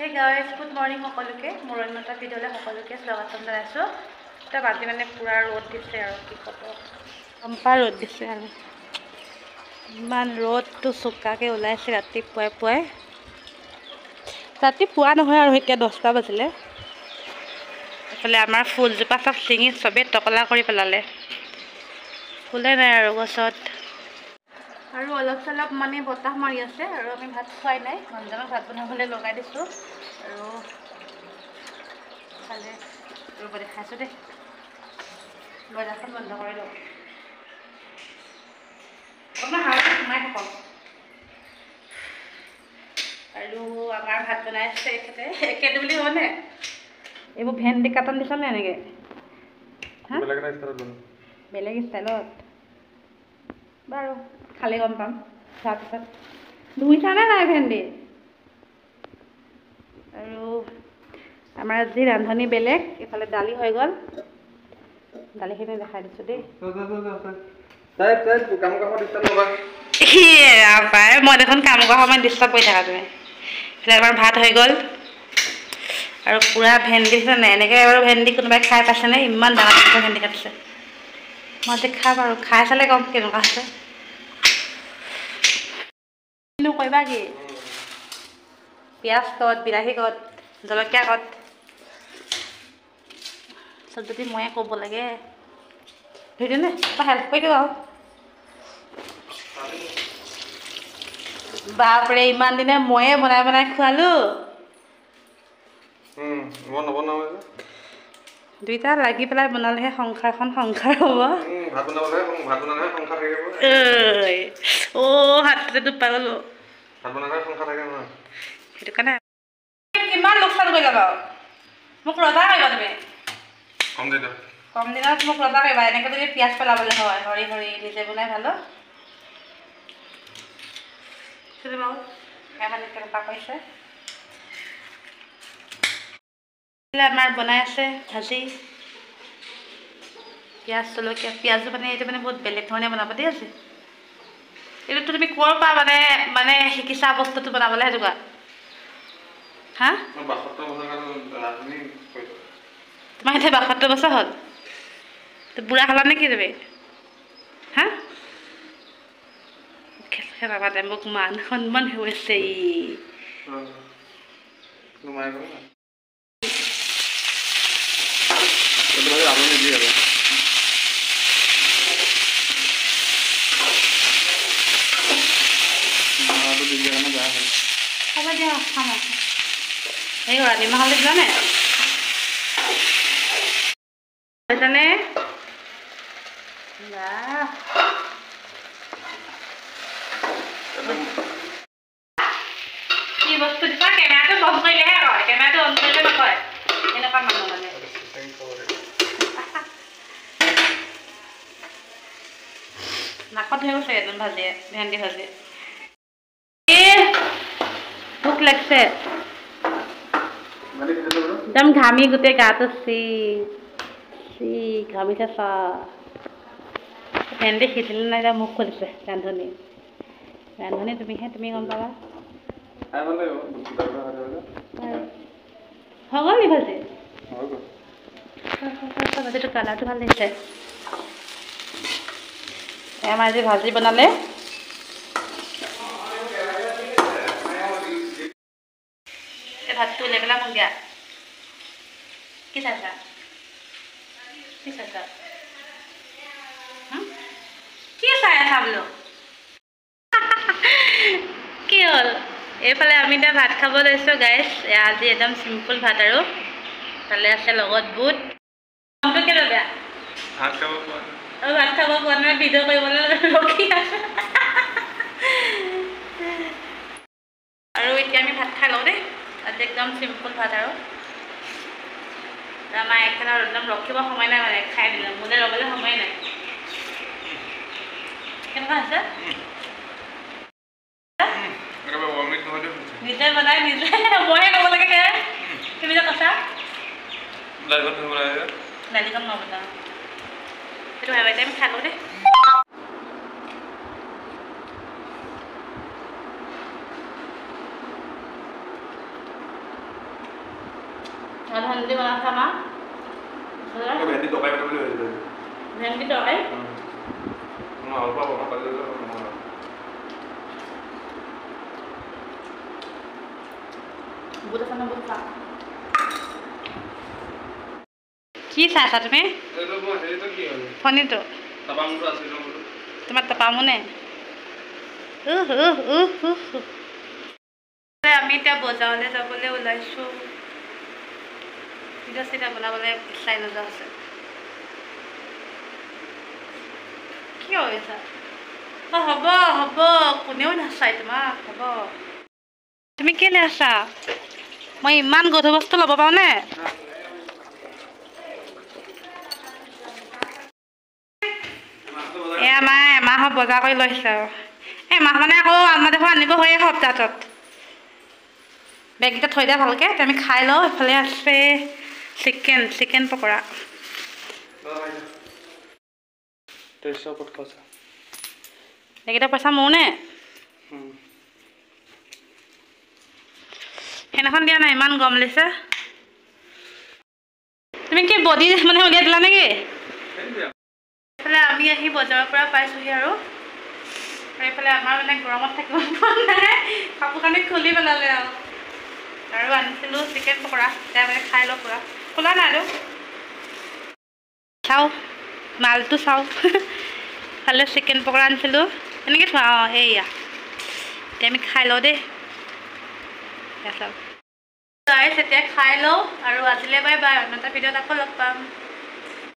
Hey guys, good morning সকলোকে মোৰ অন্যটা ভিডিঅ'লে সকলোকে স্বাগতম জনাইছো এটা বাজি মানে পুৰা ৰ'দ দিছে আৰু কি ক'ব কম্পা ৰ'দ দিছে আৰু ইমান ৰ'দটো চুকাকে ওলাইছে ৰাতিপুৱাই ৰাতিপুৱা নহয় আৰু এতিয়া 10টা বাজিলে এফালে আমাৰ ফুলজোপা সব চিঙি সবে টকলা কৰি পেলালে ফুলে নাই আৰু গছত আৰু অলপ চলপ মানে বতাহ মাৰি আছে আৰু আমি ভাত খুৱাই নাই মানুহজনক ভাত বনাবলৈ লগাই দিছোঁ আৰু খালে ৰ'ব দেখাইছোঁ দেই বজাৰখন বন্ধ কৰি লওঁ অকণমান হাৱা সোমাই থাকক আৰু আমাৰ ভাত বনাই আছে এখেতে একেটো বুলি হ'বনে এইবোৰ ভেন্দি কাটন দিছনে এনেকৈ বেলেগ ষ্টাইলত বাৰু খালে গম পাম তাৰপিছত ধুইছানে নাই ভেন্দি আৰু আমাৰ আজি ৰান্ধনি বেলেগ এফালে দালি হৈ গ'ল দালিখিনি দেখাই দিছোঁ দেই পায় মই দেখোন কাম কৰা সময়ত ডিষ্টাৰ্ব কৰি থাকা তুমি এইফালে আমাৰ ভাত হৈ গ'ল আৰু পুৰা ভেন্দি দিছে নাই এনেকৈ বাৰু ভেন্দি কোনোবাই খাই পাইছেনে ইমান ডাঙৰ ডাঙৰ ভেন্দি কাটিছে মই যে খাম আৰু খাই চালে কম কেনেকুৱা হৈছে কৰিবা কি পিঁয়াজ কট বিলাহী কট জলকীয়া কট চব যদি ময়ে ক'ব লাগে ধুই দিওঁ নে তই হেল্প কৰি দিওঁ আৰু বাপৰে ইমান দিনে ময়ে বনাই বনাই খোৱালোঁ দুইটা লাগি পেলাই বনালেহে সংসাৰখন সংসাৰ হ'ব হাততে দুখ পাই গ'লো সেইটো কাৰণে কিমান লোকচান কৰিলা বাৰু মোক ৰজা কৰিবা তুমি কম দিনত মোক ৰজা কৰিবা এনেকৈ যদি পিঁয়াজ পেলাবলৈ হয় হৰি হৰি নিজে বনাই ভালো বাৰু মানে কেনেকুৱা কৰিছে আমাৰ বনাই আছে ভাজি পিঁয়াজ জলকীয়া পিঁয়াজো মানে এইটো মানে বহুত বেলেগ ধৰণে বনাব দেই আছে এইটোতো তুমি ক'ৰ পৰা মানে শিকিছা বস্তুটো বনাবলৈ সেইটো কোৱা হা তোমাৰ এতিয়া 72 বছৰ হ'ল তো বুঢ়া হ'লা নে কি তুমি হা খেলাবাতে মোক মান সন্মান হৈছে হ'ব দিয়া খাম সেই কৰা নিমখ হালধি দিলানে হৈছেনে কি বস্তু দিছা কেমেৰাটো বন্ধ কৰিলেহে কয় কেমেৰাটো অন কৰিলে নকয় এনেকুৱা মানুহ মানে নাকত ধৰি গৈছে এজন ভাজিয়ে ভেন্দি ভাজি ভোক লাগছে একদম ঘামি গোটেই গাটো ঘামিছে চা ভেন্দি সিজিলে নাই এতিয়া মুখ খুলিছে ৰান্ধনি তুমিহে তুমি গম পাবা হৈ গ'ল নি ভাজি ভাজিটো কালাৰটো ভাল লাগিছে আমাৰ আজি ভাজি বনালে এই ভাতটো উলিয়াই পেলাই মোক দিয়া কি চাইছা কি চাই আছা বোলো কি হ'ল এইফালে আমি এতিয়া ভাত খাব লৈছোঁ গাইছ আজি একদম চিম্পুল ভাত আৰু তালে আছে লগত বুট মনটো কেলৈ বেয়া ভাত খাব পোৱা নাই ভিডিঅ' কৰিবলৈ ৰখি আছে আৰু এতিয়া আমি ভাত খাই লওঁ দেই আজি একদম চিম্পুল ভাত আৰু আমাৰ এখেতৰ একদম ৰখিব সময় নাই মানে খাই দিলে মোলৈ ৰ'বলৈ সময় নাই কেনেকুৱা হৈছে নিজে বনাই নিজে মইহে ক'ব লাগে তুমি যে কৈছা দালিকণ নবনাওঁ সেইটো ভাবে আমি খালোঁ দেই ভেন্দি বনাইছে আমাৰ ভেন্দি তৰকাৰী বনাম বুলি ভাবিছিলোঁ। ভেন্দি তৰকাৰী মই আলু পৰা বনাব পাৰিলোঁ বুট আছে ন বুট খা কি চাইছা তুমি ফণীটো তোমাৰ টাপামোনে আমি এতিয়া বজাৰলৈ যাবলৈ ওলাইছোঁ ভিডিঅ' চিডিঅ' বনাবলৈ ইচ্ছাই নোযোৱা হৈছে কি কৰিছা অঁ হ'ব হ'ব কোনেও নাচায় তোমাক হ'ব তুমি কেলৈ আছা মই ইমান গধুৰ বস্তু ল'ব পাৰোঁনে এয়া আমাৰ এমাহত বজাৰ কৰি লৈছে আৰু এমাহ মানে আকৌ আমাৰ দেখোন আনিব হয়ে সপ্তাহটোত বেগকেইটা থৈ দিয়া ভালকৈ আমি খাই লওঁ এইফালে আছে চিকেন পকৰা এইকেইটা পইচা মোৰ নে সেইদিনাখন দিয়া নাই ইমান গৰম লাগিছে তুমি কি বডি মানে উলিয়াই দিলা নেকি এইফালে আমি আহি বজাৰৰ পৰা পাইছোঁহি আৰু এইফালে আমাৰ মানে গৰমত থাকিব পৰা নাই কাপোৰ কানি খুলি পেলালে আৰু আনিছিলোঁ চিকেন পকৰা এতিয়া মানে খাই লওঁ পূৰা খোলা নাই আৰু চাওঁ মালটো চাওঁ খালে চিকেন পকৰা আনিছিলোঁ এনেকৈ থোৱা এইয়া এতিয়া আমি খাই লওঁ দেই চাওঁ এতিয়া খাই লওঁ আৰু আজিলৈ বাই বাই অন্য এটা ভিডিঅ'ত আকৌ লগ পাম